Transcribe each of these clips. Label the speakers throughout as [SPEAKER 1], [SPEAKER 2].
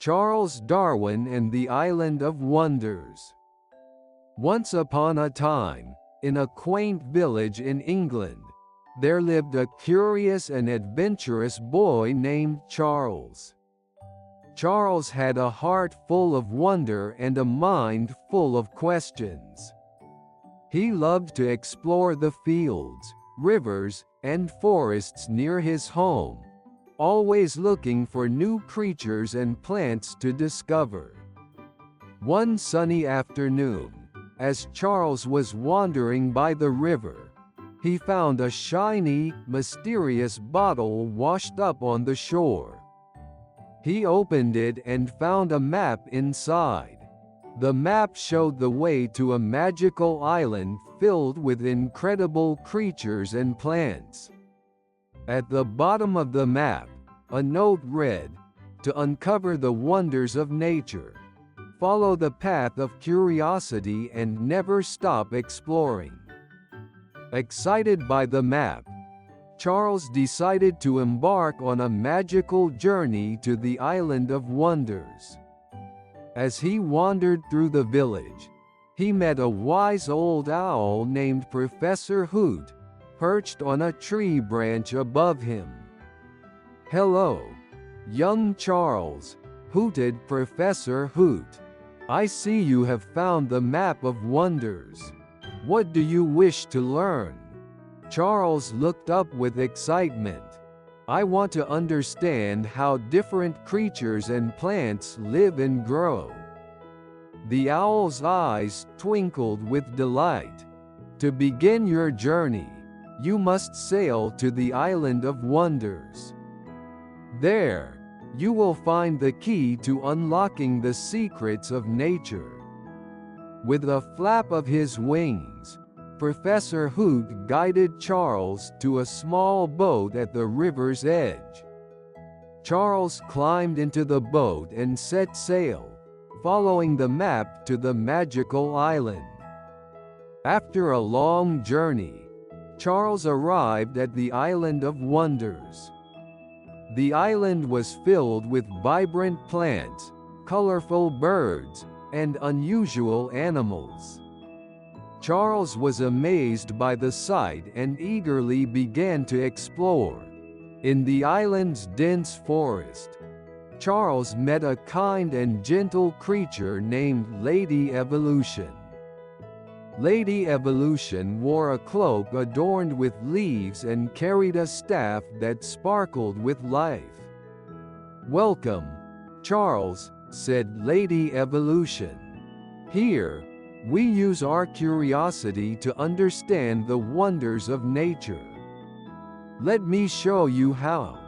[SPEAKER 1] Charles Darwin and the Island of Wonders. Once upon a time, in a quaint village in England, there lived a curious and adventurous boy named Charles. Charles had a heart full of wonder and a mind full of questions. He loved to explore the fields, rivers, and forests near his home, always looking for new creatures and plants to discover. One sunny afternoon, as Charles was wandering by the river, he found a shiny, mysterious bottle washed up on the shore. He opened it and found a map inside. The map showed the way to a magical island filled with incredible creatures and plants. At the bottom of the map, a note read, "To uncover the wonders of nature, follow the path of curiosity and never stop exploring." Excited by the map, Charles decided to embark on a magical journey to the Island of Wonders. As he wandered through the village, he met a wise old owl named Professor Hoot, perched on a tree branch above him. "Hello, young Charles," hooted Professor Hoot. "I see you have found the map of wonders. What do you wish to learn?" Charles looked up with excitement. "I want to understand how different creatures and plants live and grow." The owl's eyes twinkled with delight. "To begin your journey, you must sail to the Island of Wonders. There, you will find the key to unlocking the secrets of nature." With a flap of his wings, Professor Hoot guided Charles to a small boat at the river's edge. Charles climbed into the boat and set sail, following the map to the magical island. After a long journey, Charles arrived at the Island of Wonders. The island was filled with vibrant plants, colorful birds, and unusual animals. Charles was amazed by the sight and eagerly began to explore. In the island's dense forest, Charles met a kind and gentle creature named Lady Evolution. Lady Evolution wore a cloak adorned with leaves and carried a staff that sparkled with life. "Welcome, Charles," said Lady Evolution. "Here, we use our curiosity to understand the wonders of nature. Let me show you how."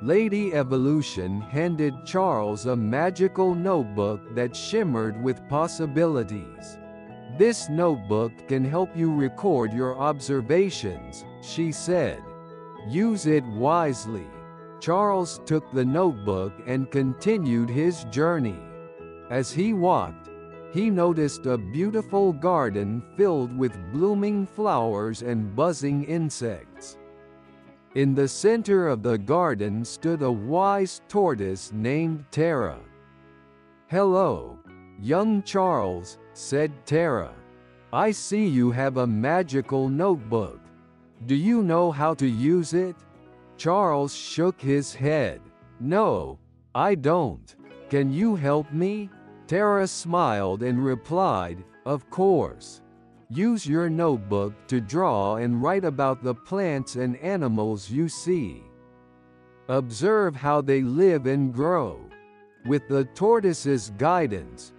[SPEAKER 1] Lady Evolution handed Charles a magical notebook that shimmered with possibilities. "This notebook can help you record your observations," she said. "Use it wisely." Charles took the notebook and continued his journey. As he walked, he noticed a beautiful garden filled with blooming flowers and buzzing insects. In the center of the garden stood a wise tortoise named Tara. "Hello, young Charles," said Tara. "I see you have a magical notebook. Do you know how to use it?" Charles shook his head. "No, I don't. Can you help me?" Tara smiled and replied, "Of course. Use your notebook to draw and write about the plants and animals you see. Observe how they live and grow." With the tortoise's guidance,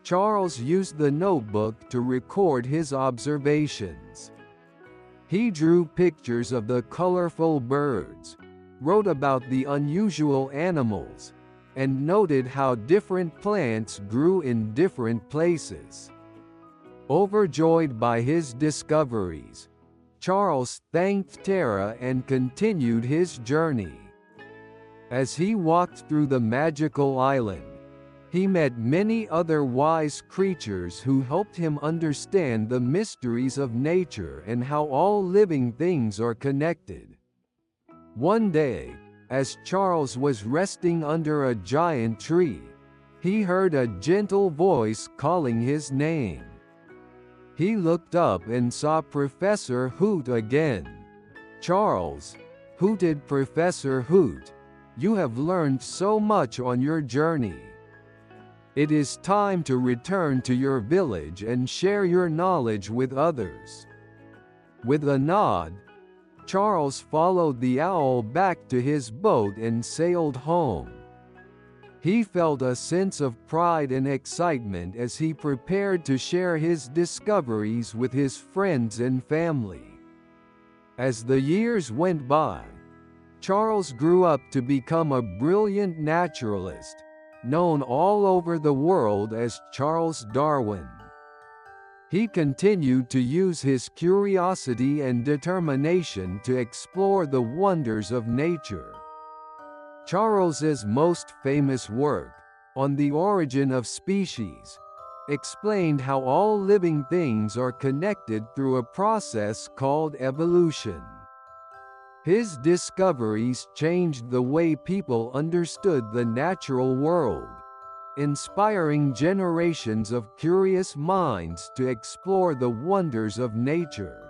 [SPEAKER 1] Charles used the notebook to record his observations. He drew pictures of the colorful birds, wrote about the unusual animals, and noted how different plants grew in different places. Overjoyed by his discoveries, Charles thanked Tara and continued his journey. As he walked through the magical island, he met many other wise creatures who helped him understand the mysteries of nature and how all living things are connected. One day, as Charles was resting under a giant tree, He heard a gentle voice calling his name. He looked up and saw Professor Hoot again. "Charles," hooted Professor Hoot, "you have learned so much on your journey. It is time to return to your village and share your knowledge with others." With a nod, Charles followed the owl back to his boat and sailed home. He felt a sense of pride and excitement as he prepared to share his discoveries with his friends and family. As the years went by, Charles grew up to become a brilliant naturalist, known all over the world as Charles Darwin. He continued to use his curiosity and determination to explore the wonders of nature. Charles's most famous work, On the Origin of Species, explained how all living things are connected through a process called evolution. His discoveries changed the way people understood the natural world, inspiring generations of curious minds to explore the wonders of nature.